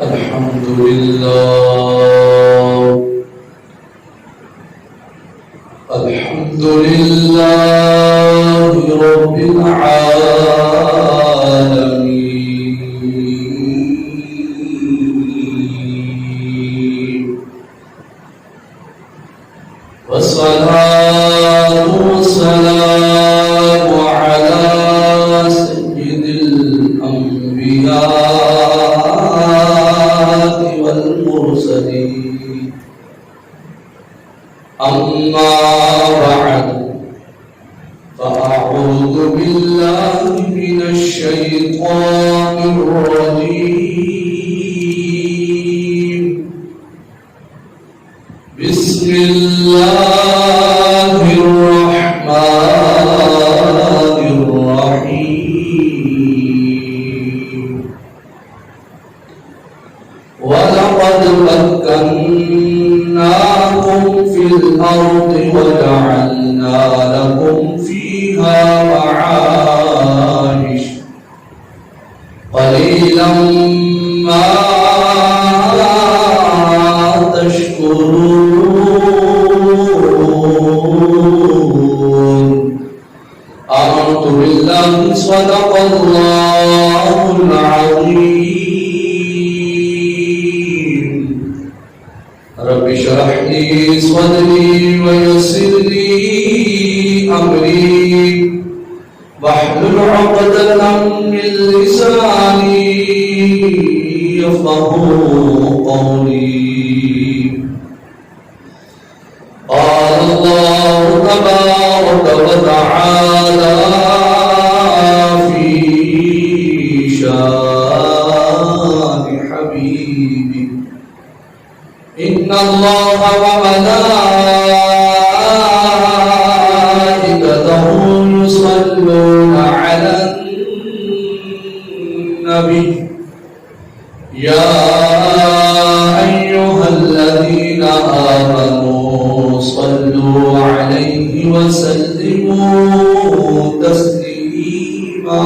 الحمد لله الحمد لله رب العالمين والصلاة والسلام على سيد الأنبياء والمرسلين أما بعد فأعوذ بالله من الشيطان الرجيم بسم الله الرحمن الرحيم ولقد مكناكم في الأرض وجعلنا لكم فيها معايش قليلا ما تشكرون آمنت بالله صدق الله العظيم رب اشرح لي صدري ويسر لي أمري واحلل عقدة من لساني يفقهوا قولي قال الله تبارك وتعالى في شان حبيبه إن الله وملائكته يصلون على النبي يا أيها الذين آمنوا صلوا عليه وسلموا تسليما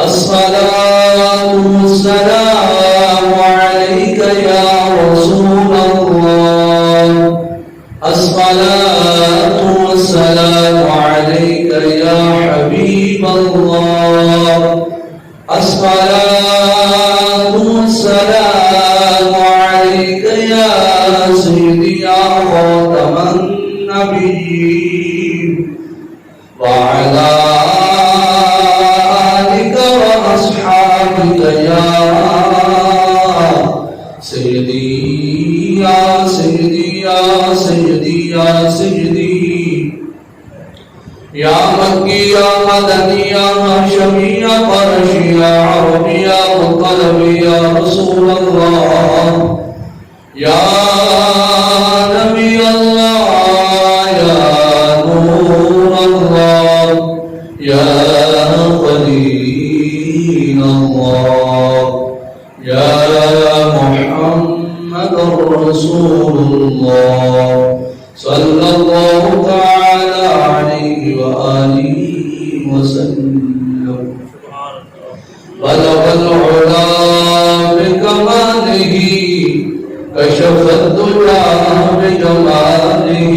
الصلاة والسلام عليك يا رسول الله الصلاة والسلام عليك يا حبيب الله الصلاة والسلام عليك يا سيدي يا خاتم النبيين وعلى آلك وأصحابك يا سيدي يا سيدي يا سيدي يا سيدي يا مكي يا مدني يا هاشمي يا قرشي يا عربي يا مطلبي يا رسول الله يا نبي الله يا نور الله يا خليل الله يا محمد رسول الله صلى الله تعالى عليه وآله وسلم بلغ العلا بكماله كشف الدجى بجماله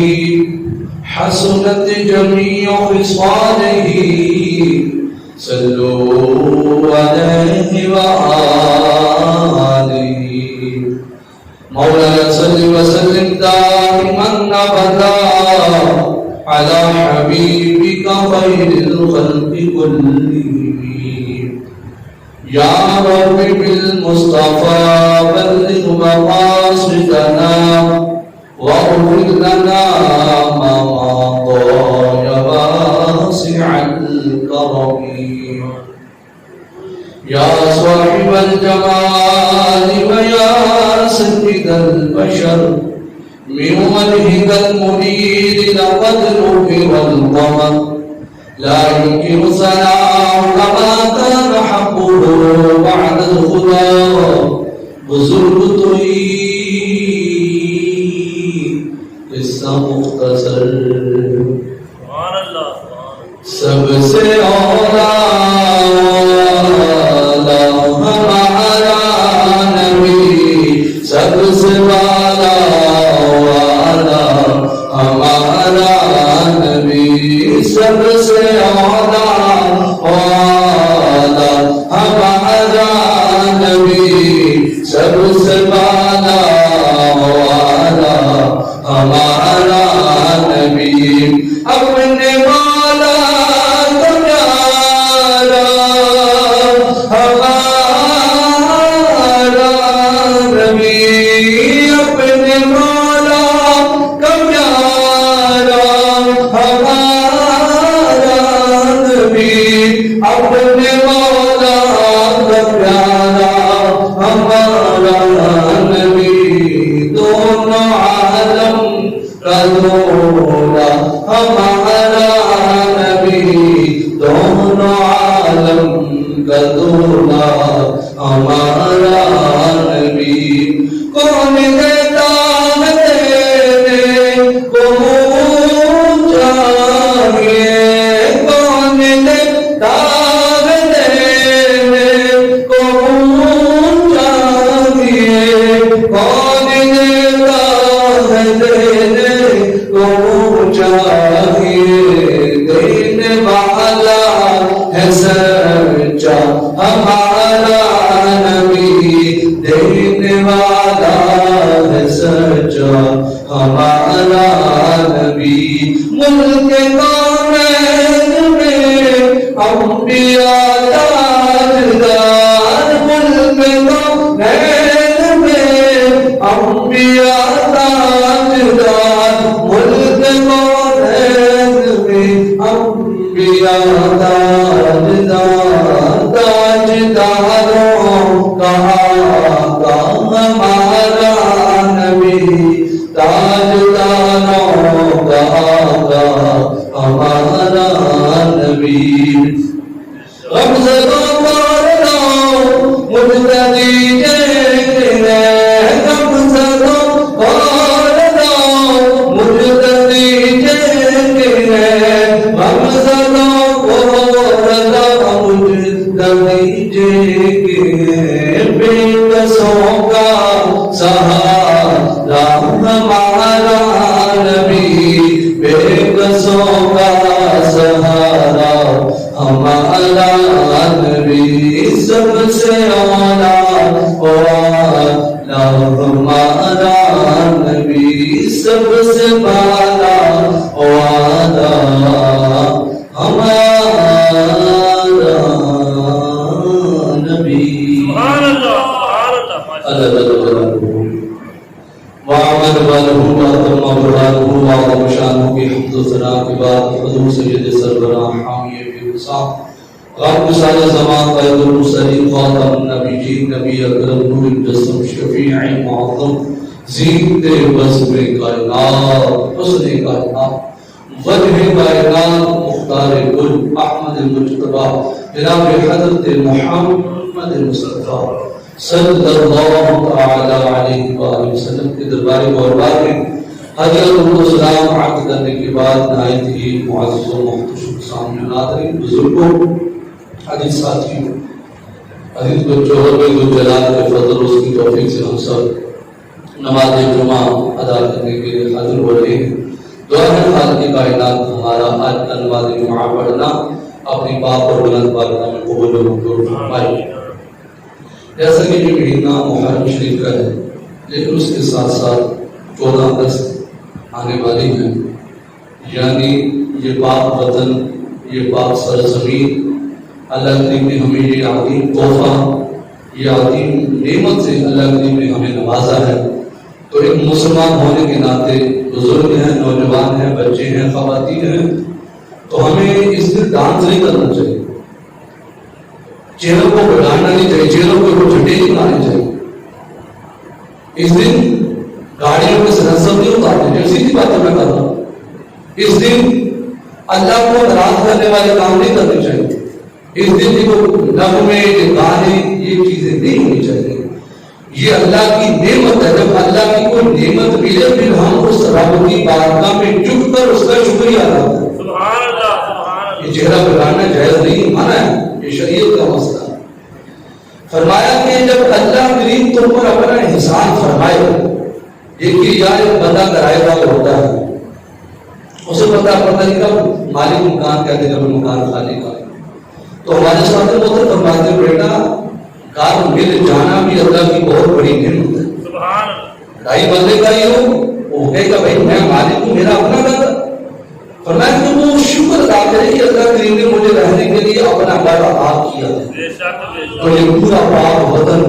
حسنت جميع خصاله صلوا عليه وآله مولاي صل وسلم دائما أبدا على حبيبك خير الخلق كلهم يا رب بالمصطفى بلغ مقاصدنا واغفر لنا ما مضى يا واسع الكرم يا صاحب الجمال ويا سيد البشر من وجهك المنير لقد نكر القمر لا يمكن ثناؤك ما كان حقه بعد الخدا بزرگ توئی قصہ مختصر سب سے اولا ہمارا کا دولا ہمارا نبی، دونوں عالم کا دولا ہمارا نبی۔ کون دیتا ہے دینے کو منہ چاہیے، کون دیتا ہے دینے کو منہ چاہیے، کون دیتا ہے دینے کو منہ چاہیے، دینے والا ہے سچا ہمارا نبی، دینے والا ہے سچا ہمارا نبی۔ ملک کونین میں انبیاء تاجدار، ملک کونین میں انبیاء تاجدار، ملک کونین میں انبیاء تاجدار، تاجداروں کا آقا ہمارا نبی، تاجداروں کا آقا ہمارا نبی۔ غمزدوں کو مجتبی جینے، غمزدوں کو مجتبی جینے، غمزدوں کو مجتبی جینے، بے قصوں کا سہارا ہمارا نبی، بے قصوں کا سہارا ہمارا نبی، سب سے اولا والا ہمارا نبی، سب سے بالا والا ہمارا نبی۔ سبحان اللہ، سبحان اللہ، اللہ وعمل والہ واتم ابرارہ وعظم شانہ کی حمد و ثنا کے بعد حضور سید سربراہ حامی بے وسعت رب سارے زمان قائد المرسلین خاتم النبیین نبی اکرم نور مجسم شفیع معظم زینت بزم کائنات حسن کائنات وجہ کائنات مختار گل احمد المجتبی جناب حضرت محمد مصطفیٰ صلی اللہ تعالی علیہ وآلہ وسلم کے دربار بارگاہ میں حضرت کو سلام عرض کرنے کے بعد نہایت ہی معزز و محتشم سامنے ناظرین بزرگوں حدیث ساتھیوں حدیث بچوں اور بے جلال کے فضل اس کی توفیق سے ہم سب نماز جمعہ ادا کرنے کے لیے حاضر ہو رہے ہیں۔ دعا ہے خالق کائنات ہمارا آج کا نماز جمعہ پڑھنا اپنی پاک اور بلند بارگاہ میں قبول و منظور فرمائے۔ جیسا کہ یہ مہینہ محرم شریف کا ہے لیکن اس کے ساتھ ساتھ 14 اگست آنے والی ہے، یعنی یہ پاک وطن، یہ پاک سرزمین، اللہ کریم نے ہمیں یہ عظیم تحفہ، یہ عظیم نعمت سے اللہ کریم نے ہمیں نوازا ہے۔ تو ایک مسلمان ہونے کے ناطے بزرگ ہیں، نوجوان ہیں، بچے ہیں، خواتین ہیں، تو ہمیں اس دن ڈانس نہیں کرنا چاہیے، چہروں کو بگاڑنا نہیں چاہیے، چہروں کو جھنڈے نہیں لانے چاہیے، اس دن گاڑیوں کے سلنسر نہیں اتارنے چاہیے، سیدھی باتیں میں کر رہا ہوں۔ اس دن اللہ کو ناراض کرنے والے کام نہیں کرنے چاہیے، اس دن کو نغمے گانے یہ چیزیں نہیں ہونی چاہیے۔ یہ اللہ کی نعمت ہے، جب اللہ کی کوئی نعمت ملے پھر ہم اس رب کی بارگاہ میں جھک کر اس کا شکریہ ادا کریں۔ سبحان اللہ، سبحان اللہ۔ یہ چہرہ بگاڑنا جائز نہیں، منع ہے، یہ شریعت کا مسئلہ ہے۔ فرمایا کہ جب اللہ کریم تم پر اپنا احسان فرمائے، دیکھیے یار ایک بندہ کرائے گا ہوتا ہے، اسے پتہ نہیں کب مالک مکان کہتے ہیں، کب مکان خالی کا، تو ہمارے ساتھ مطلب فرماتے بیٹا گھر مل جانا بھی اللہ کی بہت بڑی نعمت ہے۔ سبحان اللہ۔ ڈھائی بندے کا ہی ہو، وہ کہے گا بھائی میں مالک ہوں، میرا اپنا گھر ہے۔ فرمایا کہ وہ شکر ادا کرے کہ اللہ کریم نے مجھے رہنے کے لیے اپنا گھر عطا کیا ہے۔ تو یہ پورا پاک وطن،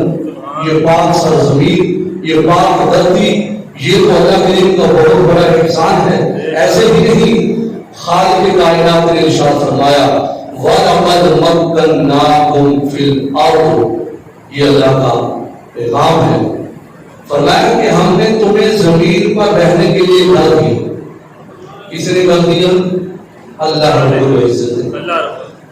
یہ پاک سرزمین، یہ پاک دھرتی، یہ تو اللہ کریم کا بہت بڑا احسان ہے۔ ایسے ہی نہیں، خالق کائنات نے ارشاد فرمایا وَلَقَدْ مَكَّنَّاكُمْ فِي الْأَرْضِ، یہ اللہ کا پیغام ہے۔ فرمایا کہ ہم نے تمہیں زمین پر رہنے کے لیے گھر دیا، کس نے کر دیا؟ اللہ رب العزت نے۔ اللہ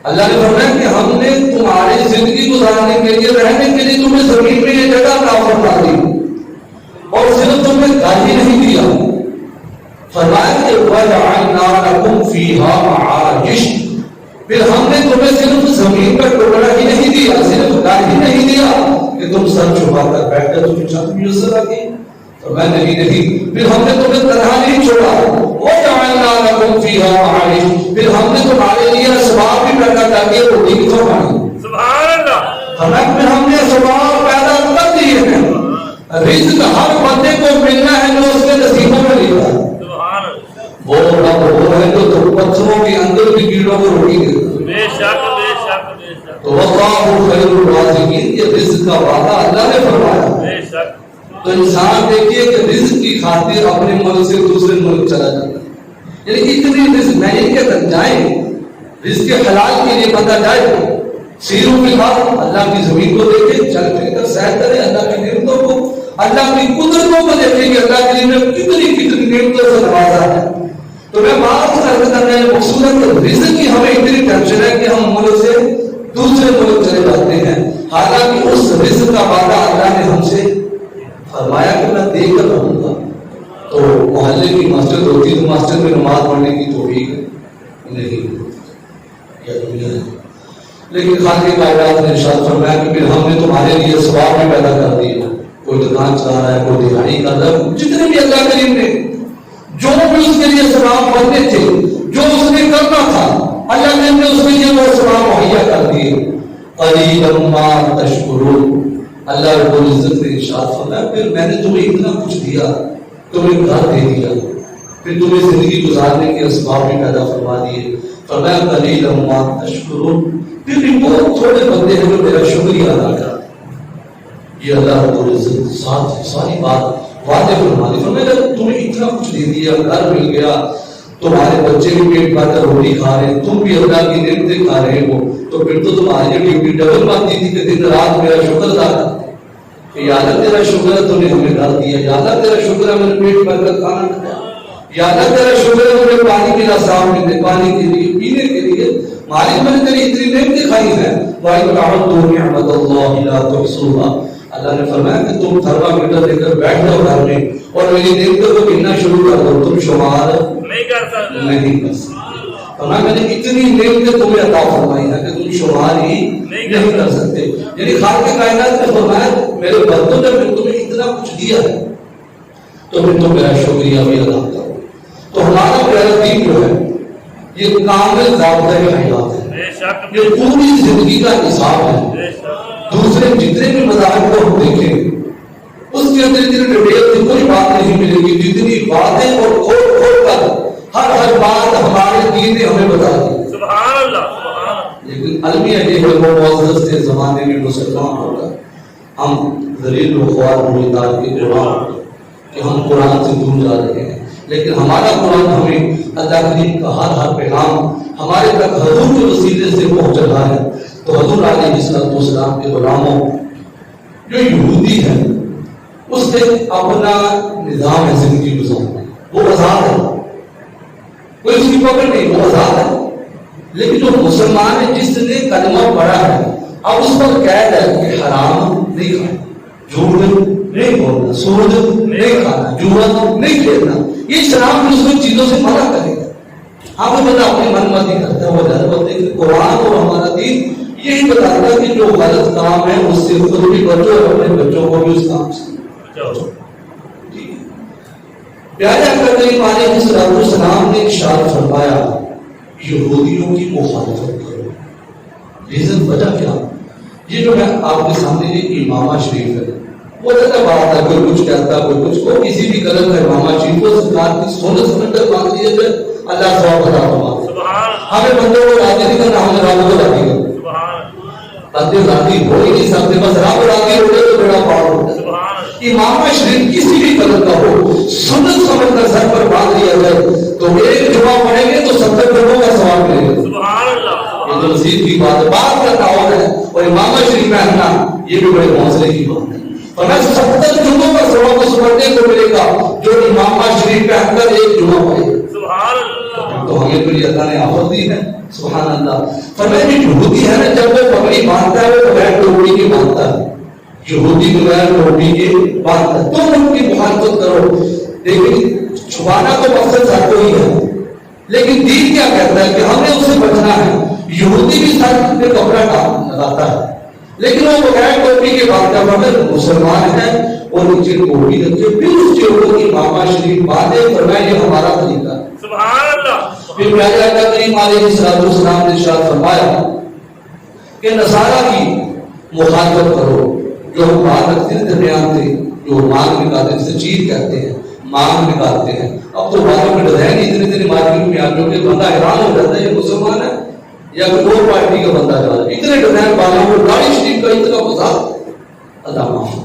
اللہ نے فرمایا کہ ہم نے تمہاری زندگی گزارنے کے لیے، رہنے کے لیے تمہیں زمین میں یہ جگہ عطا فرما دی، اور صرف تمہیں گھر ہی نہیں دیا، فرمایا کہ وَجَعَلْنَا لَكُمْ فِيهَا مَعَايِشَ، پھر ہم نے تمہیں صرف زمین پر ٹکڑا ہی نہیں دیا، صرف گھر ہی نہیں دیا کہ تم سر چھپا کر بیٹھ کر تمہیں چھت میسر آ گئی، فرمایا نہیں، پھر ہم نے تمہیں تنہا نہیں چھوڑا، وَجَعَلْنَا لَكُمْ فِيهَا مَعَايِشَ، پھر ہم نے تمہارے لیے اسباب بھی پیدا کر دیے روٹی کی فرمائی، سبحان اللہ، پھر ہم نے اسباب پیدا کر دیے ہیں، رزق ہر بندے کو ملنا ہے جو اس کے نصیبوں میں لکھا ہے، وہ رب وہ ہے جو پتھروں کے اندر بھی کیڑوں کو روٹی دیتا ہے، بے شک بے شک بے شک، تو واللہ خیر الرازقین، یہ رزق کا وعدہ اللہ نے فرمایا، بے شک، تو انسان دیکھیے کہ رزق کی خاطر اپنے ملک سے دوسرے ملک چلا جاتا ہے، یعنی اتنی رزق نہیں کہ تک جائیں، رزق حلال کے لیے بندہ جائے، سیروں کے بعد اللہ کی زمین کو دیکھے، چل پھر کر سیر کرے، اللہ کی نعمتوں کو، اللہ کی قدرتوں کو دیکھیں کہ اللہ کی نے کتنی نعمتوں سے نوازا ہے۔ تو میں بات کرنے مقصود ہے کہ رزق کی ہمیں اتنی ٹینشن ہے کہ ہم ملک سے دوسرے ملک چلے جاتے ہیں، حالانکہ اس رزق کا وعدہ اللہ نے ہم سے فرمایا کہ میں دے کر رہوں گا۔ تو محلے کی مسجد ہوتی تو مسجد میں نماز پڑھنے کی توفیق نہیں، لیکن خالق کائنات نے ارشاد فرمایا کہ پھر ہم نے تمہارے لیے ثواب بھی پیدا کر دیا، کوئی دکان چلا رہا ہے، کوئی دہاڑی کر رہا ہے، جتنے بھی اللہ کریم نے جو بھی اس کے لیے ثواب بنتے تھے، جو اس نے کرنا تھا، اللہ نے اس کے لیے وہ ثواب مہیا کر دیے۔ قلیلا ما تشکرون، اللہ رب العزت نے ارشاد فرمایا پھر میں نے تمہیں اتنا کچھ دیا، تمہیں گھر دے دیا، پھر تمہیں زندگی گزارنے کے اسباب بھی پیدا فرما دیے، فرمایا قلیلا ما تشکرون، پھر بھی بہت تھوڑے بندے ہیں جو میرا شکریہ ادا کرتے۔ یہ اللہ رب العزت ساری بات واضح فرما دی، فرمایا تمہیں اتنا کچھ دے دیا، گھر مل گیا، تمہارے بچے بھی پیٹ بھر کر روٹی کھا رہے ہیں، تم بھی اللہ کی نعمتیں کھا رہے ہو، تو پھر تو تمہاری ڈیوٹی ڈبل بنتی تھی کہ دن رات میرا شکر ادا کر، کہ یا اللہ تیرا شکر ہے تو نے ہمیں گھر دیا، یا اللہ تیرا شکر ہے میں نے پیٹ بھر کر کھانا کھایا، یا اللہ تیرا شکر ہے مجھے پانی ملا صاف ملے، پانی کے لیے پینے کے لیے، مالک میں نے تیری اتنی نعمتیں کھائی ہیں، وَإِنْ تَعُدُّوا نِعْمَتَ اللَّهِ لَا تُحْصُوهَا، اللہ نے فرمایا کہ تم تھرمامیٹر لے کر بیٹھ جاؤ گھر میں اور میری نعمتوں کو گننا شروع کر دو، تم شمار نہیں کر سکتے، نہیں کر سکتے، فرمایا میں نے اتنی نعمتیں تمہیں عطا فرمائی ہیں کہ تم شمار ہی نہیں کر سکتے، یعنی خالق کائنات نے فرمایا میرے بندوں نے تمہیں اتنا کچھ دیا ہے تو پھر تم میرا شکریہ بھی ادا کرو۔ تو ہمارا پیارا دین جو ہے یہ کامل ضابطۂ حیات ہے، یہ پوری زندگی کا نصاب ہے۔ دوسرے جتنے بھی مذاہب کو ہم دیکھیں اس کے اندر اتنی ڈیٹیل سے کوئی بات نہیں ملے گی، جتنی باتیں اور کھول کھول کر ہر بات ہمارے دین نے ہمیں بتا دی۔ سبحان اللہ، سبحان اللہ، لیکن المیہ یہ ہے وہ معزز کے زمانے میں مسلمان ہو کر ہم ذلیل و خوار ہوئے کے قرآن کہ ہم قرآن سے دور جا رہے ہیں، لیکن ہمارا قرآن ہمیں اللہ کریم کا ہر پیغام ہمارے تک حضور کے وسیلے سے پہنچ رہا ہے۔ تو حضور علیہ السلام کے غلاموں جو یہودی ہیں اس نے اپنا نظام ہے زندگی گزارنے، وہ آزاد ہے، کوئی اس کی پکڑ نہیں، وہ آزاد ہے، لیکن جو مسلمان ہے جس نے کلمہ پڑھا ہے اب اس پر قید ہے کہ حرام نہیں کھانا، جھوٹ نہیں بولنا، سود نہیں کھانا، جوا نہیں کھیلنا، یہ اسلام دوسری چیزوں سے منع کرے گا۔ ہاں وہ بندہ اپنی من مانی کرتا ہے، وہ ڈر بولتے کہ قرآن اور ہمارا دین یہی بتاتا ہے کہ جو غلط کام ہے اس سے خود بھی بچو اور اپنے بچوں کو بھی اس کام سے بچو۔ پیارے آقا کریم علیہ السلام نے ارشاد فرمایا یہودیوں کی مخالفت کرو۔ ریزن وجہ کیا؟ یہ جو ہے آپ کے سامنے یہ امامہ شریف ہے، وہ زیادہ بات ہے، کوئی کچھ کہتا کوئی کچھ کو، کسی بھی قلم کا امامہ شریف کو سرکار کی سنت سمجھ کر مان لیے جائے، اللہ ثواب عطا فرمائے۔ ہمیں بندوں کو راضی نہیں کرنا، ہمیں رب کو راضی کرنا، بندے راضی ہو ہی نہیں سکتے، بس رب راضی ہو جائے تو بڑا پاؤ ہوتا ہے۔ امامہ شریف کسی بھی قلم کا ہو سنت سمجھ کر سر پر باندھ لیا جائے تو ایک جمعہ پڑھیں گے تو 70 جمعوں کا ثواب ملے گا۔ سبحان اللہ، یہ تو نصیب کی بات ہے، بات کرنا اور ہے، اور امامہ شریف پہننا یہ بھی بڑے حوصلے کی بات ہے۔ اور میں 70 جمعوں کا ثواب اس بندے کو ملے گا جو امامہ شریف پہن کر ایک جمعہ پڑھے گا۔ سبحان اللہ تو ہمیں تو یہ اللہ نے آفت دی ہے. سبحان اللہ. فرمایا یہودی ہے نا جب وہ پگڑی باندھتا ہے وہ بغیر ٹوپی کے باندھتا ہے. یہودی بغیر ٹوپی کے باندھتا ہے. تم ان کی مخالفت کرو. لیکن چھپانا تو مقصد ہر کوئی ہے لیکن دین کیا کہتا ہے کہ ہمیں اس سے بچنا ہے. یہودی بھی سر پہ کپڑا لگاتا ہے لیکن وہ بغیر ٹوپی کے باندھتا ہے مگر مسلمان ہے اور نیچے ٹوپی رکھے پھر اس کے اوپر کی ماما شریف باندھے. فرمایا یہ ہمارا طریقہ ہے. سبحان اللہ. پھر پیارے آقا کریم علیہ السلام نے ارشاد فرمایا کہ نصارہ کی مخالفت کرو جو بات رکھتے ہیں درمیان سے جو مانگ نکالتے ہیں جسے چیز کہتے ہیں مانگ نکالتے ہیں. اب تو باتوں میں ڈیزائن اتنے مارکیٹ میں آتے ہیں بندہ حیران ہو جاتا ہے یہ مسلمان ہے یا کوئی اور پارٹی کا بندہ جا رہا ہے. اتنے ڈیزائن بالوں کو داڑھی شریف کا اتنا مذاق ادا معاف.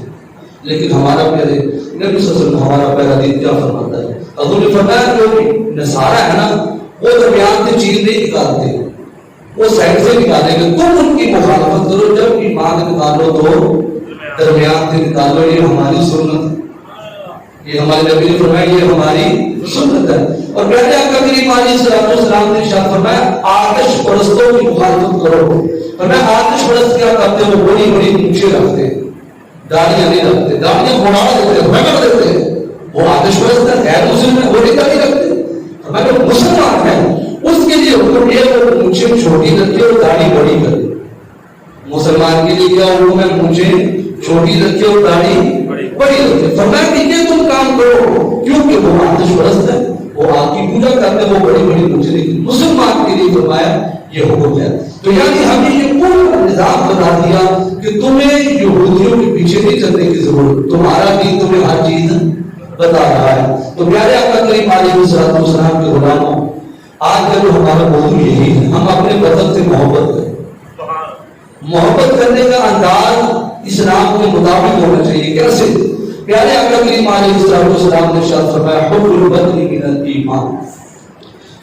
لیکن ہمارا پیارے نبی صلی اللہ علیہ وسلم ہمارا پہلا دین کیا فرماتا ہے. حضور نے فرمایا جو نصارہ ہے نا وہ درمیان سے چیز نہیں نکالتے وہ سائڈ سے نکالیں گے. تم ان کی مخالفت کرو جب ایمان نکالو تو درمیان سے نکالو. یہ ہماری سنت یہ ہمارے نبی نے فرمایا یہ ہماری سنت ہے. اور پیارے آقا کریم علیہ السلام نے ارشاد فرمایا آتش پرستوں کی مخالفت کرو. فرمایا آتش پرست کیا کرتے ہیں وہ بڑی بڑی مونچھیں رکھتے ہیں داڑیاں نہیں رکھتے داڑیاں بڑھا دیتے ہیں رگڑ دیتے ہیں. وہ آتش پرست ہے غیر مسلم ہے وہ نہیں داڑھی رکھتے. فرمایا مسلمان ہے اس کے لیے حکم یہ وہ مونچھیں چھوٹی رکھے اور داڑھی بڑی کرے. مسلمان کے لیے کیا حکم ہے مونچھیں چھوٹی رکھے اور داڑھی بڑی رکھے. فرمایا کہ یہ تم کام کرو کیونکہ وہ آتش پرست ہے وہ آگ کی پوجا کرتے ہیں وہ بڑی بڑی مونچھیں. لیکن مسلمان کے لیے فرمایا یہ حکم ہے. تو یعنی ہمیں یہ پورا نظام بتا دیا کہ تمہیں یہودیوں کے پیچھے نہیں چلنے کی ضرورت. تمہارا دین تمہیں ہر چیز بتا رہا ہے. تو پیارے آقا کریم علیہ السلام کے غلاموں آج کا جو ہمارا موضوع یہی ہے ہم اپنے وطن سے محبت کریں. محبت کرنے کا انداز اسلام کے مطابق ہونا چاہیے. کیسے؟ پیارے آقا کریم علیہ السلام نے ارشاد فرمایا حب الوطن من الایمان.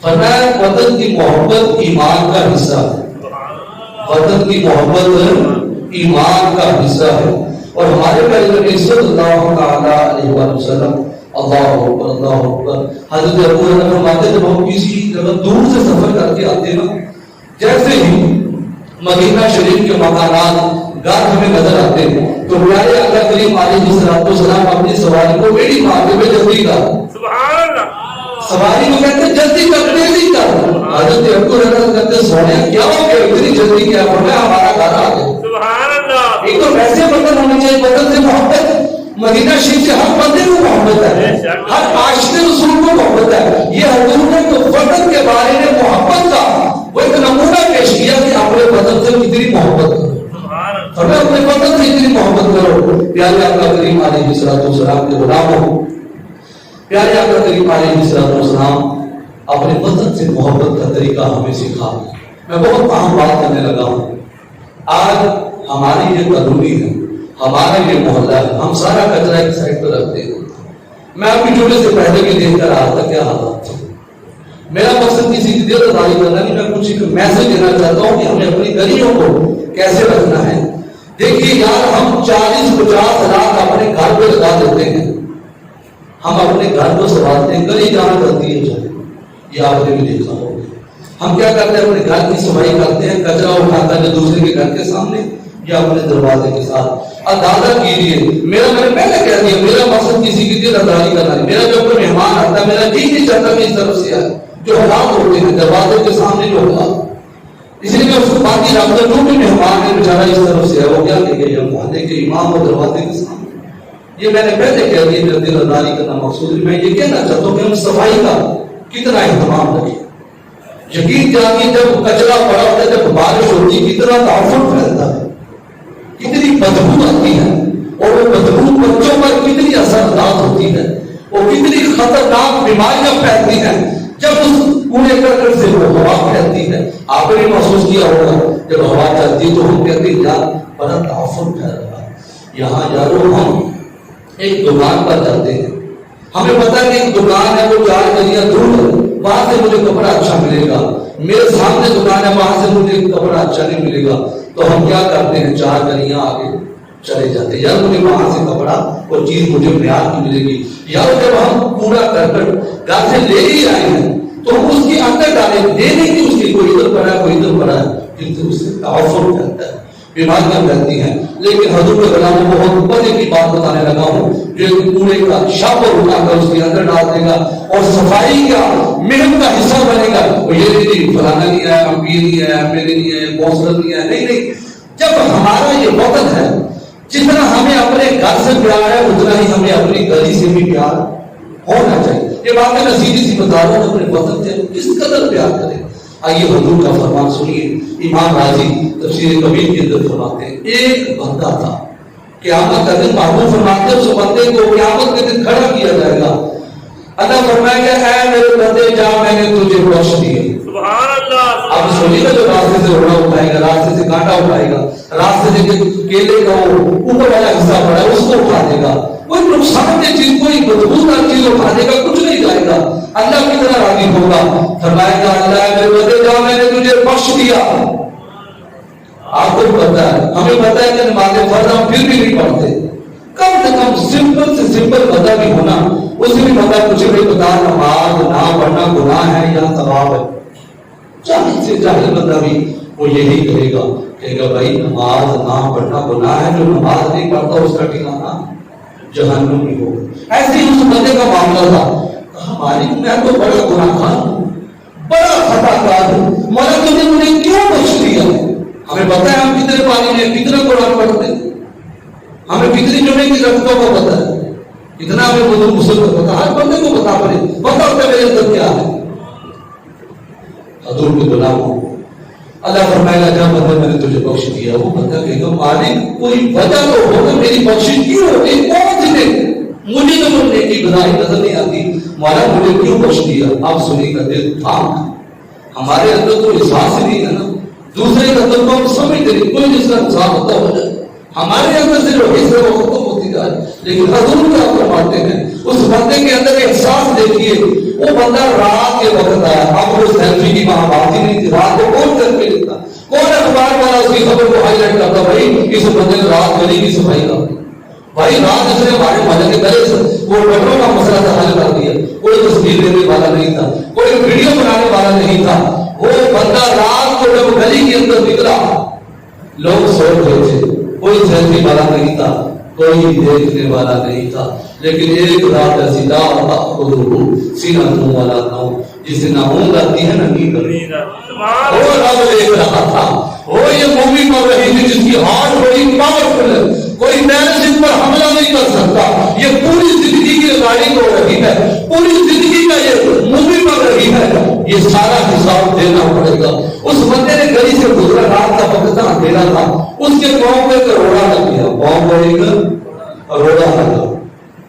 فرمایا وطن کی محبت ایمان کا حصہ ہے. وطن کی محبت ایمان کا حصہ ہے. اور ہمارے پیارے نبی صلی اللہ تعالی علیہ وسلم اللہ اکبر حضرت ابو ہریرہ فرماتے ہیں جب ہم کسی جگہ دور سے سفر کر کے آتے ہیں جیسے ہی مدینہ شریف کے مکانات گھر ہمیں نظر آتے ہیں تو پیارے آقا کریم علیہ السلام اپنی سواری کو میری مانگے میں جلدی کر. سبحان اللہ. سواری کو کہتے ہیں جلدی کر جلدی کر. حضرت ابو ہریرہ کہتے ہیں سونے کیا ہو گیا اتنی جلدی کیا؟ فرمایا ہمارا گھر آ گیا. سبحان اللہ. ایک تو ویسے بدن ہونے چاہیے بدن سے محبت. مدینہ شریف سے ہر بندے کو محبت ہے ہر عاشق رسول کو محبت ہے. یہ حضور نے تو وطن کے بارے میں محبت کا وہ ایک نمونہ پیش کیا کہ اپنے وطن سے کتنی محبت کرو. ہمیں اپنے وطن سے اتنی محبت کرو. پیارے آقا کریم علیہ السلام کے غلاموں پیارے آقا کریم علیہ السلام اپنے وطن سے محبت کا طریقہ ہمیں سکھا. میں بہت اہم بات کرنے لگا ہوں. آج ہماری یہ کالونی ہے ہمارا یہ محلہ ہے ہم سارا کچرا ایک سائڈ پر رکھتے ہیں. میں ابھی جمعے سے پہلے بھی دیکھ کر رہا تھا کیا حالات تھے. میرا مقصد کسی کی دیر داری کرنا نہیں. میں کچھ میسج دینا چاہتا ہوں کہ ہمیں اپنی گلیوں کو کیسے رکھنا ہے. دیکھیے یار ہم 40-50 لاکھ اپنے گھر پہ لگا دیتے ہیں. ہم اپنے گھر کو سنبھالتے ہیں گلی جہاں کرتی ہے جائے یہ آپ نے بھی دیکھا ہوگا. ہم کیا کرتے ہیں اپنے گھر کی صفائی کرتے ہیں کچرا اٹھاتا ہے دوسرے کے گھر کے سامنے یا اپنے دروازے کے ساتھ. اندازہ کیجیے میں نے پہلے کہہ دیا میرا مقصد کسی کی دل اداری کرنا نہیں. میرا جو کوئی مہمان آتا ہے میرا جی نہیں چاہتا کہ اس طرف سے آئے. جو حالات ہوتے ہیں دروازے کے سامنے جو حالات اس لیے میں اس کو باقی رابطہ جو بھی مہمان ہے بیچارہ اس طرف سے ہے وہ کیا کہ گئے محلے کے امام اور دروازے کے سامنے. یہ میں نے پہلے کہہ دیا میرا دل اداری کرنا مقصود ہے. میں یہ کہنا چاہتا ہوں کہ ہم صفائی کا کتنا اہتمام رکھیں. یقین جانیے جب کچرا پڑا ہوتا ہے جب بارش ہوتی ہے کتنا تعفن پھیلتا ہے کتنی بدبو آتی ہے اور وہ بدبو بچوں پر کتنی اثر انداز ہوتی ہے وہ کتنی خطرناک بیماریاں پھیلتی ہیں جب اس کوڑے کرکٹ سے وہ ہوا پھیلتی ہے. آپ نے محسوس کیا ہوگا جب ہوا چلتی ہے تو ہم کہتے ہیں یار بڑا تعفن پھیل رہا ہے. یہاں یارو ہم ایک دکان پر جاتے ہیں ہمیں پتا ہے کہ ایک دکان ہے وہ 4 گلیاں دور ہے وہاں سے مجھے کپڑا اچھا ملے گا. میرے سامنے دکان ہے وہاں سے مجھے کپڑا اچھا نہیں ملے گا. تو ہم کیا کرتے ہیں 4 گلیاں آگے چلے جاتے ہیں یار مجھے وہاں سے کپڑا اور چیز مجھے معیار کی ملے گی. یا جب ہم پورا کرکٹ گھر سے لے ہی آئے ہیں تو ہم اس کے اندر ڈالیں، دینے کی اس کی کوئی ادھر پڑا ہے کوئی ادھر پڑا ہے، کیونکہ اس سے تعفر کرتا ہے، بیماریاں پھیلتی ہیں۔ لیکن حضور کے غلام بہت بڑے کی بات بتانے لگا ہوں جو پورے کا شاپر اٹھا کر اس کے اندر ڈال دے گا اور صفائی کا محنت کا حصہ بنے گا۔ وہ یہ نہیں فلانا نہیں ہے، امپیر نہیں ہے، ایم ایل اے نہیں ہے، کونسلر نہیں ہے، نہیں۔ جب ہمارا یہ وطن ہے، جتنا ہمیں اپنے گھر سے پیار ہے اتنا ہی ہمیں اپنی گلی سے بھی پیار ہونا چاہیے۔ یہ بات میں سیدھی سی بتا رہا ہوں، اپنے وطن سے کس قدر پیار کریں۔ آئیے حضور کا فرمان سنیے، امام راضی تفسیر کبیر کے اندر فرماتے ہیں ایک بندہ تھا، قیامت کا دن محبوب فرماتے ہیں اس بندے کو قیامت کے دن کھڑا کیا جائے گا۔ اللہ فرمائے گا اے میرے بندے جا میں نے تجھے بخش دیا۔ سبحان اللہ۔ اب سنیے گا جو راستے سے اڑا اٹھائے گا، راستے سے کانٹا اٹھائے گا، راستے سے کیلے کا اوپر والا حصہ پڑا ہے اس کو اٹھا دے گا، کوئی نقصان دہ چیز کوئی بدبودار چیز اٹھا دے گا، کچھ نہیں جائے گا۔ اللہ کی طرح راضی ہوگا، فرمائے گا اللہ میرے بندے جا میں نے تجھے بخش دیا۔ آپ کو پتا ہے، ہمیں پتا ہے کہ نماز فرض ہم پھر بھی نہیں پڑھتے، کم سے کم سمپل سے سمپل پتہ بھی ہونا، اس میں پتہ کچھ بھی بتا نماز نہ پڑھنا گناہ ہے یا ثواب ہے۔ جاہل سے جاہل بندہ بھی وہ یہی کہے گا بھائی نماز نہ پڑھنا گناہ ہے، جو نماز نہیں پڑھتا اس کا ٹھکانہ جہنم میں ہوگا۔ ایسے ہی اس بندے کا معاملہ تھا، کہا مالک میں تو بڑا گناہ گار ہوں، بڑا خطا کار ہوں، مولا تم نے مجھے کیوں بخش دیا؟ ہمیں پتا ہے ہم کتنے پانی میں کتنا قرآن پڑھتے ہیں، ہمیں کتنی جمعے کی رکعتوں کو پتا ہے، اتنا ہمیں وضو غسل کا پتا، ہر بندے کو پتا پڑے، پتا ہوتا ہے میرے اندر کیا ہے۔ حضور کے غلاموں اللہ فرمائے گا جہاں بندہ میں نے تجھے بخش دیا، وہ بندہ کہے گا مالک کوئی وجہ تو ہوگا میری بخشش کیوں ہوگی، کون سی نے مجھے تو وہ نیکی گناہی نظر نہیں آتی، مولا مجھے کیوں بخش دیا؟ آپ سنیے گا دل تھام، ہمارے اندر تو احساس ہی نہیں ہے نا، دوسرے کے اندر کو ہم سمجھتے نہیں، کوئی جس کا نقصان ہوتا ہو جائے ہمارے اندر سے جو حصہ وہ ختم ہوتی جائے، لیکن حضور کیا فرماتے ہیں اس بندے کے اندر احساس دیکھیے، وہ بندہ رات کے وقت آیا، اب وہ سیلفی کی وہاں بات ہی نہیں تھی، رات کو کون سیلفی لیتا، کون اخبار والا اس کی خبر کو ہائی لائٹ کرتا بھائی اس بندے نے رات گلی کی صفائی کا، بھائی رات اس نے ہمارے محلے کے گلے سے وہ گٹروں کا مسئلہ تھا حل کر دیا، کوئی تصویر لینے والا نہیں تھا، کوئی ویڈیو بنانے والا نہیں تھا، وہ بندہ رات کو جب گلی کے اندر نکلا لوگ سو رہے تھے، کوئی سیلفی والا نہیں تھا، کوئی دیکھنے والا نہیں تھا، لیکن ایک رات ایسی لا تأخذہ سنۃ ولا نوم، جسے نہ اونگ آتی ہے نہ نیند آتی ہے، وہ رب دیکھ رہا تھا، وہ یہ مووی کر رہی تھی جس کی ہارٹ بڑی پاورفل ہے، کوئی میرج ان پر حملہ نہیں کر سکتا، یہ پوری زندگی کی ریکارڈنگ ہو رہی ہے، پوری زندگی کا یہ مووی بن رہی ہے، یہ سارا حساب دینا پڑے گا۔ اس بندے نے گلی سے گزرا، رات کا وقت تھا، اندھیرا تھا، اس کے پاؤں پہ روڑا لگ گیا، پاؤں پر ایک روڑا لگا،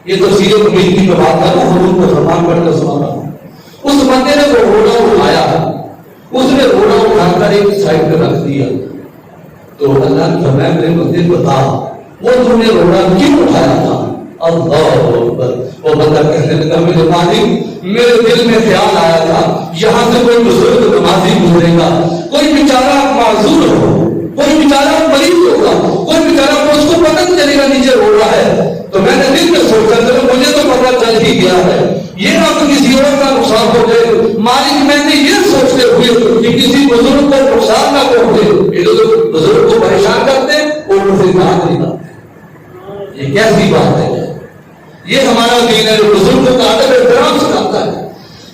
یہ تفسیر کبیر کی بات ہے، حضور کو فرمان پڑھ کر سنا رہا ہوں۔ اس بندے نے وہ روڑا اٹھایا، اس نے روڑا اٹھا کر ایک سائڈ پہ رکھ دیا، تو اللہ نے فرمایا میرے بندے بتا وہ تم نے روڑا کیوں اٹھایا تھا؟ اللہ اکبر، وہ بندہ کہنے لگا میرے مالک میرے دل میں خیال آیا تھا یہاں سے کوئی بزرگ نمازی گزرے گا، کوئی بیچارہ معذور ہو، کوئی بیچارہ مریض ہوگا، کوئی بیچارہ کو اس کو پتہ نہیں چلے گا نیچے رو رہا ہے، تو میں نے دل میں سوچا چلو مجھے تو پتہ چل ہی گیا ہے، یہ نہ تو کسی اور کا نقصان ہو جائے، مالک میں نے یہ سوچتے ہوئے کہ کسی بزرگ کو نقصان نہ پہنچے، یہ لوگ بزرگ کو پریشان کرتے اور اسے یاد نہیں کرتے، یہ کیسی بات ہے؟ یہ ہمارا دین ہے جو بزرگوں کا ادب احترام سکھاتا ہے۔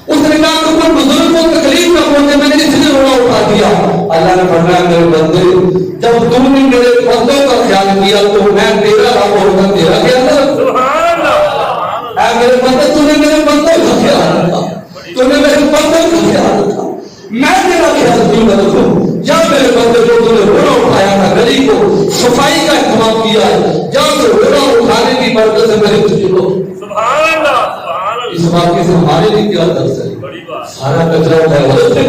اس نے کہا کہ کوئی بزرگ کو تکلیف نہ پہنچے، میں نے اس لیے روڑا اٹھا دیا۔ اللہ نے فرمایا میرے بندے جب تم نے میرے بندوں کا خیال کیا تو میں تیرا رب اور میں تیرا خیال رکھا۔ اے میرے بندے تو نے میرے بندوں کا خیال رکھا، تو نے میرے بندوں کا خیال رکھا، میں تیرا خیال کیوں نہ رکھوں؟ جا میرے بندے جو تم نے روڑا اٹھایا تھا، گلی کو صفائی کا اہتمام کیا ہے، جا سے روڑا اٹھانے کی برکت سے میرے تجھے کو اس واقعے سے ہمارے لیے کیا درس ہے؟ سارا کچرا اٹھایا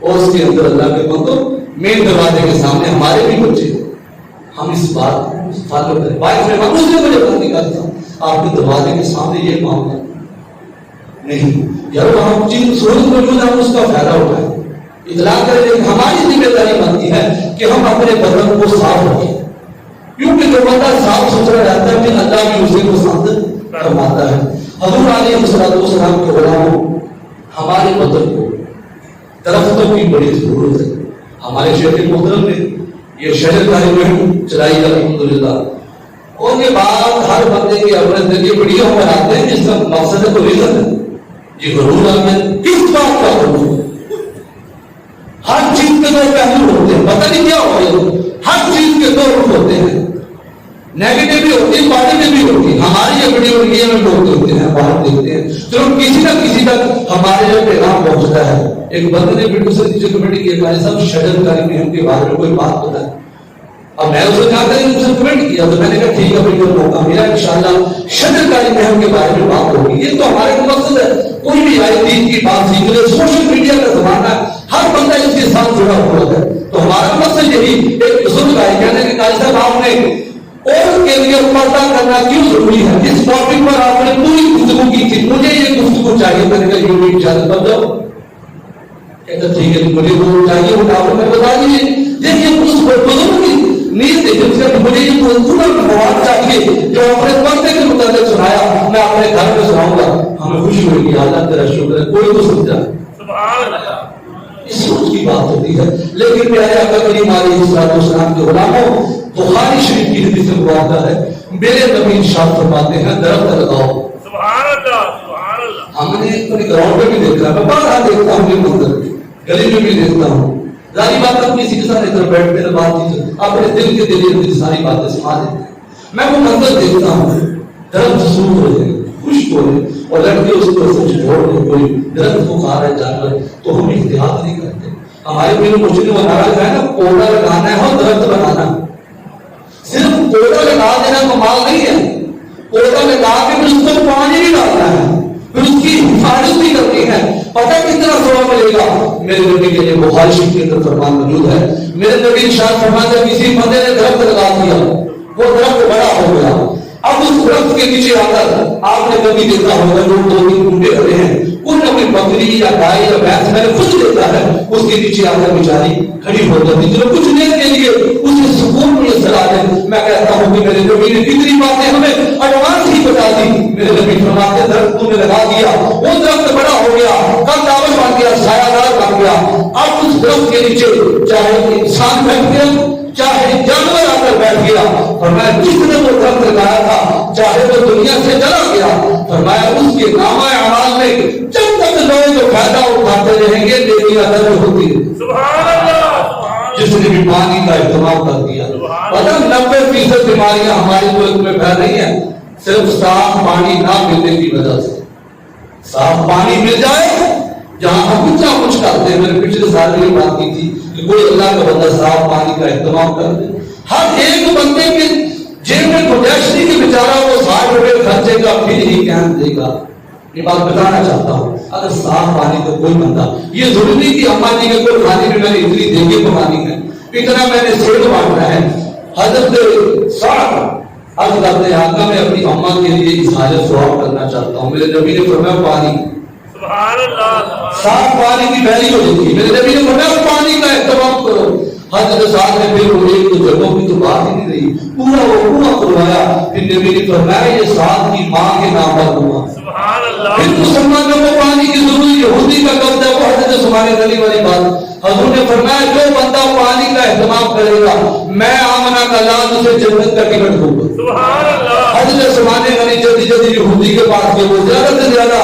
اور اس کے اندر اللہ کے بندوں مین دروازے کے سامنے ہمارے بھی بچے، ہم اس بات فالو کریں۔ بائک میں اس نے مجھے بات نکالا تھا آپ کے دروازے کے سامنے یہ معاملہ نہیں، یار ہم جن سہولت موجود ہے اس کا فائدہ اٹھائیں، اطلاع کریں، لیکن ہماری ذمہ داری بنتی ہے کہ ہم اپنے بدن کو صاف رکھیں، کیونکہ جو بندہ صاف ستھرا رہتا ہے پھر اللہ بھی اسے پسند فرماتا ہے۔ حضور علیہ الصلوۃ والسلام کے غلاموں ہمارے بدن بڑی ضرورت ہے. ہمارے شیخ محترم نے یہ شجر کاری مہم چلائی ہے الحمدللہ. اور یہ بات ہر بندے کی اپنے ذریعے ویڈیو بناتے ہیں جس کا مقصد ہے تو ریزن ہے. یہ غرور احمد کس بات کا غرور ہے؟ ہر چیز کے دو پہلو ہوتے ہیں. پتہ نہیں کیا ہو گیا, ہر چیز کے دو رخ ہوتے ہیں. نیگیٹو بھی ہوتی ہے, پازیٹو بھی ہوتی ہے. ہماری یہ ویڈیو میں لوگ دیکھتے ہیں, باہر دیکھتے ہیں, چلو کسی نہ کسی تک ہمارے جو پیغام پہنچتا ہے. ایک بندے نے ویڈیو سے نیچے کمنٹ کیا, بھائی صاحب شجر کاری مہم کے بارے میں کوئی بات بتائیں. اب میں اسے جانتا ہی مجھ سے کمنٹ کیا تو میں نے کہا ٹھیک ہے بھائی کوئی موقع ملا انشاءاللہ شجر کاری مہم کے بارے میں بات ہوگی. یہ تو ہمارے مقصد ہے. کوئی بھی آئے دین کی بات سیکھ لے. سوشل میڈیا کا زمانہ ہے, ہر بندہ اس کے ساتھ جڑا ہوا ہے. تو ہمارا مقصد یہی, ایک بزرگ آئے کہنے کہ قاضی صاحب آپ نے عورت کے لیے پردہ کرنا کیوں ضروری ہے, اس ٹاپک پر آپ نے پوری گفتگو کی تھی, مجھے یہ گفتگو چاہیے. میں نے کہا یہ بھی اجازت کر دو. کہتا ٹھیک ہے مجھے وہ چاہیے, وہ ٹاپک میں بتا دیجیے. دیکھیے اس بزرگ کی نیت دیکھیے, مجھے یہ پورا مواد چاہیے جو اپنے پردے کے متعلق سنایا, میں اپنے گھر میں سناؤں گا. ہمیں خوشی ہوئی کہ اللہ تیرا شکر ہے, کوئی تو سمجھا. اس سوچ کی بات ہوتی ہے. لیکن پیارے آقا کریم علیہ السلام کے غلاموں, بخاری شریف کی حدیث مبارکہ ہے, میرے نبی ارشاد فرماتے ہیں درخت لگاؤ. سبحان اللہ سبحان اللہ. ہم نے اپنے گراؤنڈ میں بھی دیکھا ہے, میں باہر دیکھتا ہوں, یہ منظر گلی میں بھی دیکھتا ہوں. ظاہری بات ہے کسی کے ساتھ ادھر بیٹھتے ہیں, بات چیت اپنے دل کے دل میں ساری باتیں سنا دیتے ہیں. میں وہ منظر دیکھتا ہوں, درخت سوکھ رہے ہیں, خشک ہو رہے, اور لڑکے اس کو سے چھوڑ رہے, کوئی درخت کو کھا رہے جانور, تو ہم احتیاط نہیں کرتے. ہمارے میرے مجھے بنا رکھا ہے نا, پودا لگانا ہے اور درخت بنانا. صرف پودا لگا دینا کمال نہیں ہے, پودا لگا کے پھر اس کو پانی بھی ڈالنا ہے, پھر اس کی حفاظت بھی کرنی ہے. پتہ کتنا ثواب ملے گا. میرے نبی کے لیے بخاری شریف کے اندر فرمان موجود ہے. میرے نبی ارشاد فرماتے ہیں کسی بندے نے درخت لگا دیا, وہ درخت بڑا ہو گیا. اب اس درخت کے نیچے آ کر آپ نے کبھی دیکھا ہوگا لوگ دو تین کنڈے کھڑے ہیں, ان اپنی بکری یا گائے یا بھینس میں نے کچھ دیکھا ہے, اس کے نیچے آ کر بیچاری کھڑی ہو جاتی, چلو کچھ دیر کے لیے اسے سکون میسر آ جائے. میں کہتا ہوں کہ میرے نبی نے کتنی باتیں ہمیں ایڈوانس ہی بتا دی. میرے نبی فرماتے ہیں درخت تم نے لگا دیا, وہ درخت بڑا ہو گیا, کل دعوت بن گیا, سایہ دار بن گیا. اب اس درخت کے نیچے چاہے انسان بیٹھ گیا چاہے جانور آ کر بیٹھ گیا, فرمایا جس نے وہ درخت لگایا تھا چاہے وہ دنیا سے چلا گیا, فرمایا اس کے نامہ اعمال میں جب تک لوگ جو فائدہ اٹھاتے رہیں گے نیکیاں درج ہوتی ہے. سبحان اللہ. جس نے بھی پانی کا اہتمام کر دیا. مطلب 90% بیماریاں ہمارے ملک میں پھیل رہی ہیں صرف صاف پانی نہ ملنے کی وجہ سے. صاف پانی مل جائے جہاں ہم کچھ کرتے ہیں, میں نے پچھلے سال بھی بات کی تھی کہ کوئی اللہ کا بندہ صاف پانی کا اہتمام کر دے. ہر ایک بندے کے جیب میں گنجائش نہیں کہ بیچارہ وہ 60 روپے خرچے کا پھر ہی کہن دے گا. یہ بات بتانا چاہتا ہوں, اگر صاف پانی کا کوئی بندہ, یہ ضروری کہ اما جی کے کوئی کھانے میں نے اتنی دیگیں پکانی ہے, اتنا میں نے سیب بانٹنا ہے. حضرت سعد عرض کرتے ہیں آقا میں اپنی اماں کے لیے اظہار ثواب کرنا چاہتا ہوں. میرے نبی نے فرمایا پانی, سبحان اللہ. صاف پانی کی ویلیو ہوتی ہے. میرے نبی نے فرمایا پانی کا اہتمام کرو. حضرت سعد نے پھر وہ ایک دو جگہوں کی تو بات ہی نہیں رہی, پورا وہ پورا کروایا. پھر نبی نے فرمایا یہ سعد کی ماں کے نام پر ہوا. سبحان اللہ. پھر مسلمانوں کو پانی کی ضرورت, یہودی کا قبضہ ہے, وہ حضرت سمانے گلی والی بات. حضور نے فرمایا جو بندہ پانی کا اہتمام کرے گا میں آمنہ کا لال اسے جنت کا ٹکٹ دوں گا. سبحان اللہ. حضرت سمانے گلی جلدی جلدی یہودی کے پاس گئے, وہ زیادہ سے زیادہ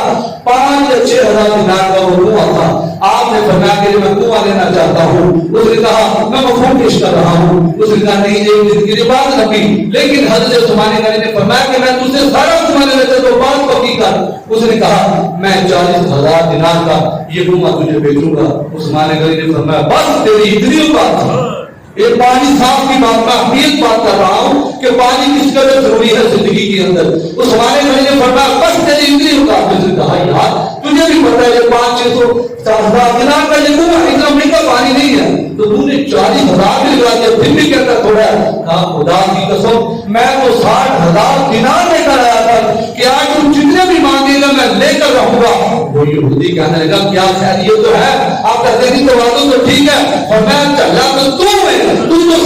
5 یا 6 ہزار دینار کا وہ کنواں تھا. آپ نے فرمایا کہ میں کنواں لینا چاہتا ہوں. اس نے کہا میں مفہوم پیش کر رہا ہوں. اس نے کہا نہیں یہ زندگی کی بات نبی, لیکن حضرت سمانے گلی نے فرمایا کہ میں تجھ سے سارا سمانے لیتا تو بات پکی کر. اس نے کہا میں 40,000 دینار کا یہ کنواں تجھے بیچوں گا. عثمان غنی نے فرمایا بس تیری اتنی بات تھی. یہ پانی صاف کی بات میں اہمیت بات کر رہا ہوں کہ پانی کس قدر ضروری ہے زندگی کے اندر. عثمان غنی نے فرمایا بس تیری اتنی بات. اس نے کہا یار تجھے بھی پتا ہے 500-600 دینار کا یہ کنواں اتنا مہنگا پانی نہیں ہے, تو تو نے 40,000 بھی لگا دیا پھر بھی کہتا تھوڑا ہے. کہا خدا کی قسم میں تو 60,000 دینار لے کر آیا تھا کہ آج تم جتنے بھی مانگے گا میں لے کر رہوں گا. وہ یہودی کہنے لگا کیا خیر یہ تو ہے, آپ کہتے ہیں تو باتوں تو ٹھیک ہے, اور میں چلا تو تو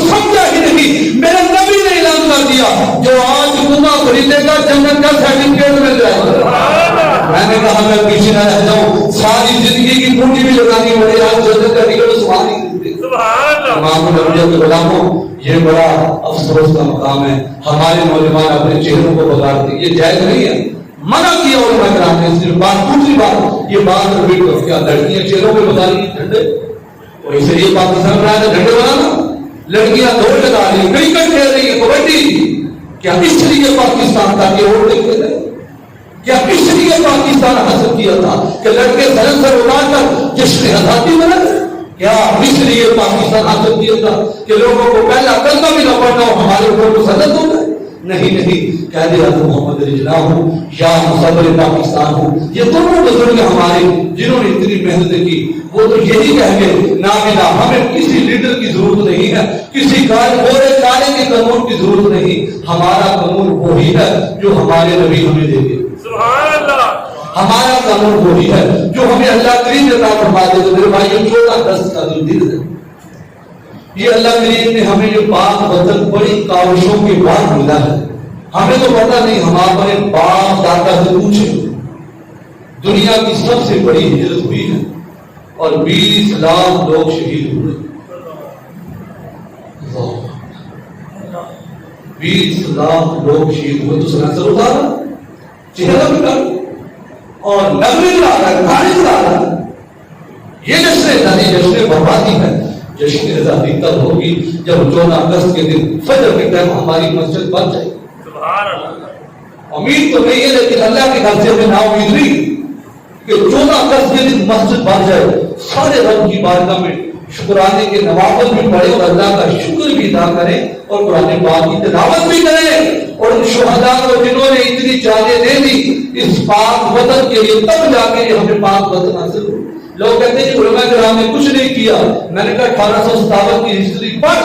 سمجھا ہی نہیں. میرے نبی نے اعلان کر دیا جو آج کنواں خریدے گا جنت کا سرٹیفکیٹ مل جائے گا. میں نے کہا میں پیچھے نہ رہ جاؤں، ساری زندگی کی پونجی بھی لگانی پڑے، آج جنت کا ٹکٹ سوال نہیں کرتے۔ امام الانبیاء کے غلاموں، یہ بڑا افسوس کا مقام ہے، ہمارے نوجوان اپنے چہروں کو بگاڑتے، یہ جائز نہیں ہے، منع کیا علماء کرام نے۔ صرف بات دوسری بات، یہ بات رپیٹ کرو، کیا لڑکیاں چہروں پہ بتا رہی ہیں جھنڈے؟ وہی سے یہ پاکستان میں آیا جھنڈے بنانا، لڑکیاں دوڑ لگا رہی ہیں، کرکٹ کھیل رہی ہیں، کبڈی، کیا اس لیے پاکستان تھا کہ ووٹ نہیں کھیلے؟ کیا اس لیے پاکستان حاصل کیا تھا کہ لڑکے سر سر اڑا کر جشن آزادی منائے؟ کیا اس لیے پاکستان حاصل کیا تھا کہ لوگوں کو پہلا کلمہ بھی نہ پڑھنا ہو، ہمارے اوپر مسلط ہو گئے؟ نہیں نہیں، کہہ دیا تو محمد رجنا ہوں یا مصور پاکستان ہوں، یہ دونوں بزرگ ہمارے جنہوں نے اتنی محنتیں کی، وہ تو یہی کہیں گے نامنا ہمیں کسی لیڈر کی ضرورت نہیں ہے، کسی گورے کالے کے قانون کی ضرورت نہیں، ہمارا قانون وہی ہے جو ہمارے نبی ہمیں دے گے، سبحان اللہ، ہمارا قانون وہی ہے جو ہمیں اللہ کریم نے عطا فرما دے گا۔ میرے بھائیوں 14 کا جو دن ہے، یہ اللہ کریم نے ہمیں جو پاک وطن بڑی کاوشوں کے بعد ملا ہے، ہمیں تو پتہ نہیں، ہمارے باپ دادا سے پوچھیں، دنیا کی سب سے بڑی ہجرت ہوئی ہے اور 20 لاکھ لوگ شہید ہوئے، 20 لاکھ لوگ شہید ہوئے، تو سر اتارا، چہرہ بٹا اور نغمے چلا رہا ہے، گانے چلا رہا ہے، یہ جشن بربادی ہے۔ جشن آزادی تب ہوگی جب 14 اگست کے دن فجر کے ٹائم ہماری مسجد بن جائے۔ سبحان اللہ، امید تو نہیں ہے لیکن اللہ کے گھر سے ہمیں نا امید نہیں کہ 14 اگست کے دن مسجد بن جائے، سارے رب کی بارگاہ میں شکرانے کے نوافل بھی پڑھے اور اللہ کا شکر بھی ادا کریں اور قرآن پاک کی تلاوت بھی کریں، اور ان شہداء کو جنہوں نے اتنی جانیں دے دی اس پاک وطن کے لیے، تب جا کے ہمیں پاک وطن حاصل ہو۔ لوگ کہتے ہیں کہ علماء کرام نے کچھ نہیں کیا، میں نے کہا 1857 کی ہسٹری پڑھ،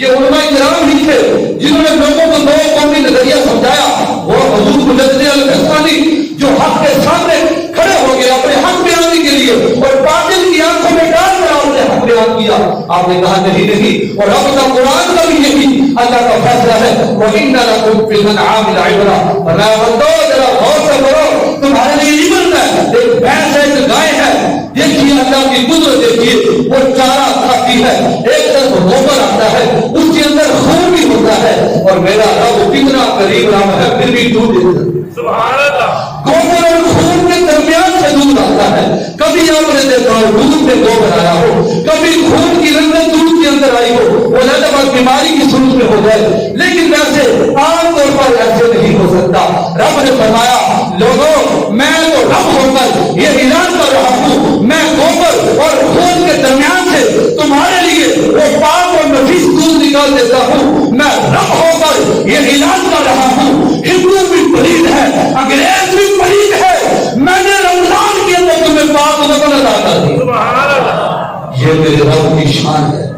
یہ علماء کرام ہی تھے جنہوں نے لوگوں کو دو قومی نظریہ سمجھایا، وہ حضور مجدد الفسانی جو حق کے سامنے کھڑے ہو گئے اپنے حق بیان کے لیے اور باطل کی آنکھوں میں ڈال کر آپ نے حق بیان کیا، آپ نے کہا نہیں، اور رب کا قرآن کا بھی یہی اللہ کا فیصلہ ہے، وَإِنَّ لَكُمْ فِي الْأَنْعَامِ لَعِبْرَةً، فرمایا بندو ذرا غور سے کرو، تمہارے لیے عبرت ہے، ایک بھینس ہے، ایک گائے ہے، دیکھیے اللہ کی قدرت، دیکھیے وہ چارہ کھاتی ہے، ایک طرف گوبر آتا ہے، اس کے اندر خون بھی ہوتا ہے، اور میرا رب کتنا قریب رب ہے، پھر بھی دودھ دیتا ہے۔ سبحان اللہ، گوبر اور خون کے درمیان سے دودھ آتا ہے، کبھی آپ نے دیکھا ہو دودھ میں گوبر آیا ہو، کبھی خون کی رنگت دودھ کے اندر آئی ہو، وہ لگبھگ بیماری کی صورت میں ہو جائے، لیکن ویسے عام طور پر ایسے نہیں ہو سکتا۔ رب نے فرمایا لوگوں میں تو رب ہو کر یہ اعلان کر رہا ہوں، میں گوبر اور خون کے درمیان سے تمہارے لیے وہ پاک اور نفیس دودھ نکال دیتا ہوں، میں رب ہو کر یہ اعلان کر رہا ہوں، ہندو بھی پلید ہے، انگریز بھی پلید ہے، میں نے رمضان کے اندر تمہیں پاک وطن عطا کر دیا۔ سبحان اللہ، یہ میرے رب کی شان ہے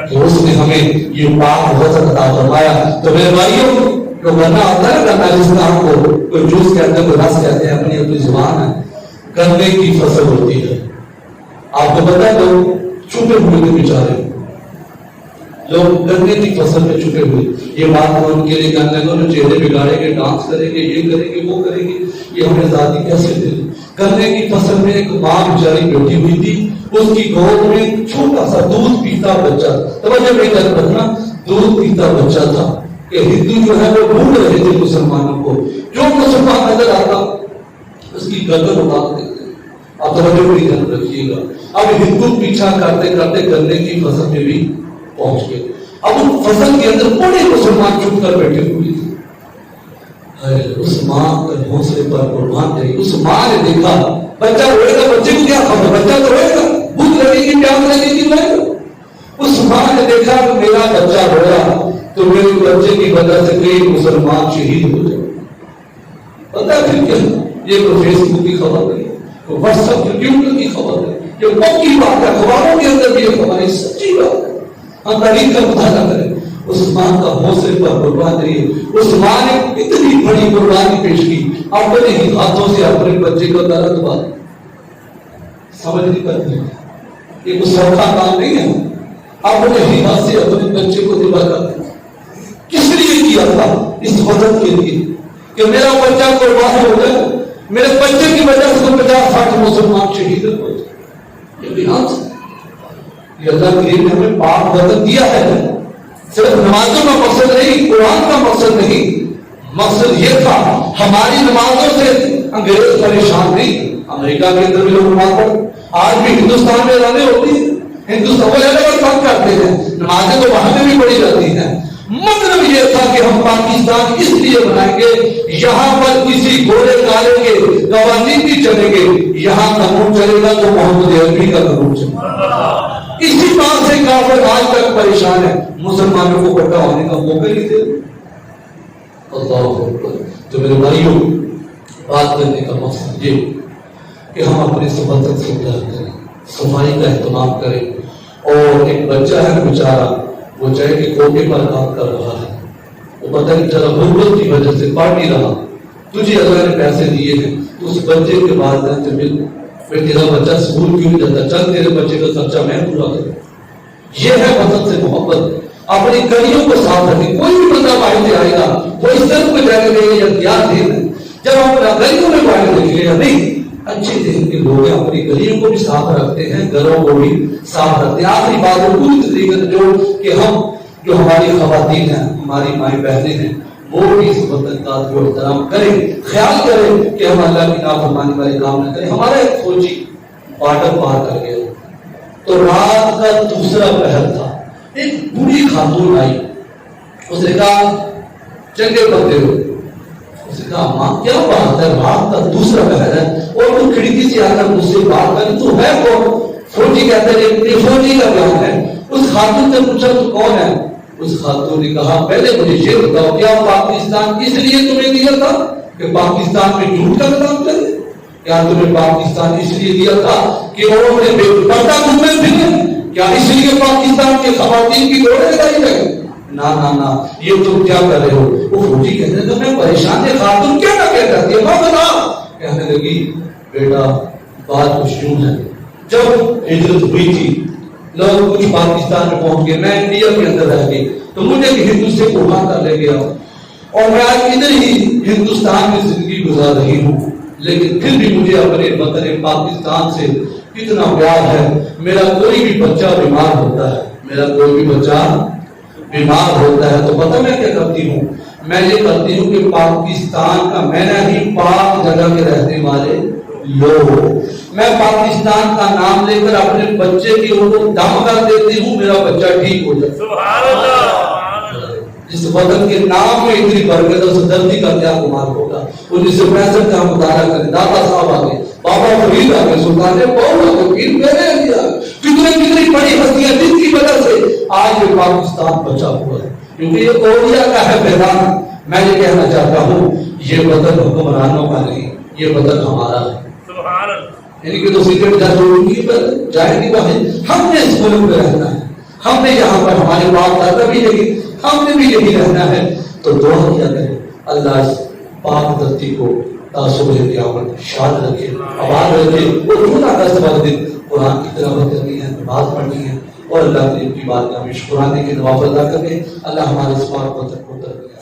کہ اس نے ہمیں یہ پاک وطن عطا فرمایا۔ تو میرے بھائیوں، جو گنا ہوتا ہے گنا جس کا ہم کو کوئی جوس کہتے ہیں، کوئی رس کہتے ہیں، اپنی اپنی زبان ہے، گنے کی فصل ہوتی ہے۔ آپ کو پتا ہے لوگ چھپے ہوئے تھے بیچارے، لوگ گنے کی فصل میں چھپے ہوئے، یہ بات ان کے لیے کہنے کو چہرے بگاڑیں گے، ڈانس کریں گے، یہ کریں گے، وہ کریں گے، یہ ہمیں آزادی کیسے دے؟ گنے کی فصل میں ایک ماں بیچاری بیٹھی ہوئی تھی، اس کی گود میں چھوٹا سا دودھ پیتا بچہ، توجہ نہیں کر رکھنا، دودھ پیتا بچہ تھا کہ ہندو جو ہے وہ ڈھونڈ رہے تھے مسلمانوں کو، جو مسلمان نظر آتا اس کی گردن اڑا دیتے۔ آپ توجہ بڑی دھیان رکھیے گا، اب ہندو پیچھا کرتے کرتے گنے کی فصل میں بھی پہنچ گئے، اب ان فصل کے اندر بڑے مسلمان چھپ کر بیٹھے ہوئے تھے۔ اس ماں کے حوصلے پر قربان گئی، اس ماں نے دیکھا بچہ روئے گا، بچے کو کیا خبر، بچہ تو روئے گا، بھوک لگے گی، پیاس لگے گی، روئے گا۔ اس ماں نے دیکھا کہ میرا بچہ رویا تو میرے بچے کی وجہ سے کئی مسلمان شہید ہو جائے۔ پتا ہے پھر کیا، یہ کوئی فیس بک کی خبر نہیں، کوئی واٹس ایپ ٹویٹر کی خبر نہیں، یہ پکی بات ہے، اخباروں کے اندر بھی یہ خبر ہے، سچی بات ہے، ہم تاریخ کا مطالعہ کریں۔ اس ماں کا حوصلے پر قربان رہی، اس ماں نے اتنی بڑی قربانی پیش کی، اپنے ہی ہاتھوں سے اپنے بچے کو درد ہوا۔ سمجھ نہیں پاتے، یہ کوئی سوکھا کام نہیں ہے، اپنے ہی ہاتھ سے اپنے بچے کو ذبح کر دیا۔ کس لیے کیا تھا؟ اس وطن کے لیے کہ میرا بچہ قربان ہو جائے، میرے بچے کی وجہ سے 50-60 مسلمان شہید ہو جائے، یہ بیان سے یہ اللہ کریم نے ہمیں پاک وطن دیا ہے. صرف نمازوں کا مقصد نہیں، قرآن کا مقصد نہیں، مقصد یہ تھا ہماری نمازوں سے انگریز پریشان نہیں. امریکہ کے اندر بھی لوگ نماز پڑھتے، آج بھی ہندوستان میں اذانیں ہوتی ہیں، ہندوستان کو الگ کام کرتے ہیں، نمازیں تو وہاں پہ بھی پڑھی جاتی ہیں. مطلب یہ تھا کہ ہم پاکستان اس لیے بنائیں گے یہاں پر کسی گھوڑے کالے کے قوانین نہیں چلیں گے، یہاں قانون چلے گا تو محمد عربی کا قانون چلے گا. اسی بات سے کافر آج تک پریشان ہے، مسلمانوں کو اکٹھا ہونے کا موقع نہیں دے. اللہ اکبر. تو میرے بھائیوں، بات کرنے کا مقصد یہ کہ ہم اپنے وطن سے پیار کریں، صفائی کا اہتمام کریں. اور ایک بچہ ہے بیچارہ، وہ چاہے کہ کوٹے پر کام کر رہا ہے، وہ پتہ نہیں چلا غربت کی وجہ سے پڑھ نہیں رہا، تجھے اللہ نے پیسے دیے ہیں تو اس بچے کے بعد تیرا بچہ اسکول کیوں نہیں جاتا، چل تیرے بچے کا خرچہ میں پورا کروں. یہ ہے وطن سے محبت. اپنی گلیوں کو صاف رکھیں. کوئی بھی بندہ باہر سے آئے گا وہ اس طرح کو جانے دے یا پیار دے دیں. جب ہم گلیوں میں باہر دیکھیں گے نہیں اچھے دن کے لوگ اپنی گلیوں کو بھی صاف رکھتے ہیں، گھروں کو بھی صاف رکھتے ہیں. آخری بات وہ پوری طریقے سے کہ ہم جو ہماری خواتین ہیں، ہماری مائیں بہنیں ہیں، وہ بھی اس وطن کا جو احترام کریں، خیال کریں کہ ہم اللہ کی نافرمانی والے کام نہ کریں. ہمارا ایک فوجی بارڈر پار کر گیا تو رات کا دوسرا پہر تھا، ایک بوڑھی خاتون آئی، اس نے کہا چنگے بندے ہو. اس نے کہا ماں کیا بات ہے، رات کا دوسرا پہر ہے اور تو کھڑکی سے آ کر مجھ سے بات کر، تو ہے کون؟ فوجی کہتے ہیں یہ فوجی کا بیان ہے. اس خاتون سے پوچھا تو کون ہے؟ اس خاتون نے کہا پہلے مجھے یہ بتاؤ کیا پاکستان اس لیے تمہیں دیا تھا کہ پاکستان میں جھوٹ کا کام کرے؟ کیا تمہیں پاکستان اس لیے دیا تھا کہ عورتیں نے بے پردہ گھومے پھرے؟ کیا اس لیے پاکستان کے خواتین کی گھوڑے لگائی گئی؟ نہ نہ نہ، یہ تم کیا کر رہے ہو؟ وہ فوجی کہتے ہیں میں پریشان ہے، خاتون کیا نہ کہہ کرتی ہے، ماں بتا. کہنے لگی بیٹا بات کچھ یوں ہے، جب ہجرت ہوئی تھی لوگ کچھ پاکستان میں پہنچ گئے، میں انڈیا کے اندر رہ گئی تو مجھے ہندو سے قربان کر لے گیا اور میں آج ادھر ہی ہندوستان میں زندگی گزار رہی ہوں، لیکن پھر بھی مجھے اپنے وطن پاکستان سے کتنا پیار ہے. میرا کوئی بھی بچہ بیمار ہوتا ہے، میرا کوئی بھی بچہ بیمار ہوتا ہے تو پتہ میں کیا کرتی ہوں؟ میں یہ کرتی ہوں کہ پاکستان کا میں نے ہی پاک جگہ کے رہنے والے لوگ، میں پاکستان کا نام لے کر اپنے بچے کی ان کو دم کر دیتی ہوں، میرا بچہ ٹھیک ہو جائے. سبحان اللہ. جس وطن کے نام میں اتنی برکت ہے، اس دردی کا کیا گمان ہوگا. 1965 کا مطالعہ کریں، دادا صاحب آ گئے، بابا فرید آ گئے، سلطان بہو آ گئے، پیر میرے انڈیا، کتنی بڑی ہستیاں جن کی وجہ سے آج یہ پاکستان بچا ہوا ہے، کیونکہ یہ اولیاء کا ہے میدان. میں یہ کہنا چاہتا ہوں یہ وطن حکمرانوں کا نہیں، یہ وطن ہمارا ہے. یعنی کہ دوسری جگہ جائیں گی باہر، ہم نے اس ملک میں رہنا ہے، ہم نے یہاں پر ہمارے باپ دادا بھی یہی، ہم نے بھی یہی رہنا ہے. تو دعا کیا کریں اللہ اس پاک دھرتی کو تعصب قیامت شاد رکھے، آباد رکھے. اور خدا کا سبق دن قرآن کی تلاوت کرنی ہے، نماز پڑھنی ہے اور اللہ کی بارگاہ میں شکرانے کے نوافل ادا کریں. اللہ ہمارے اس پاک وطن کو ترقی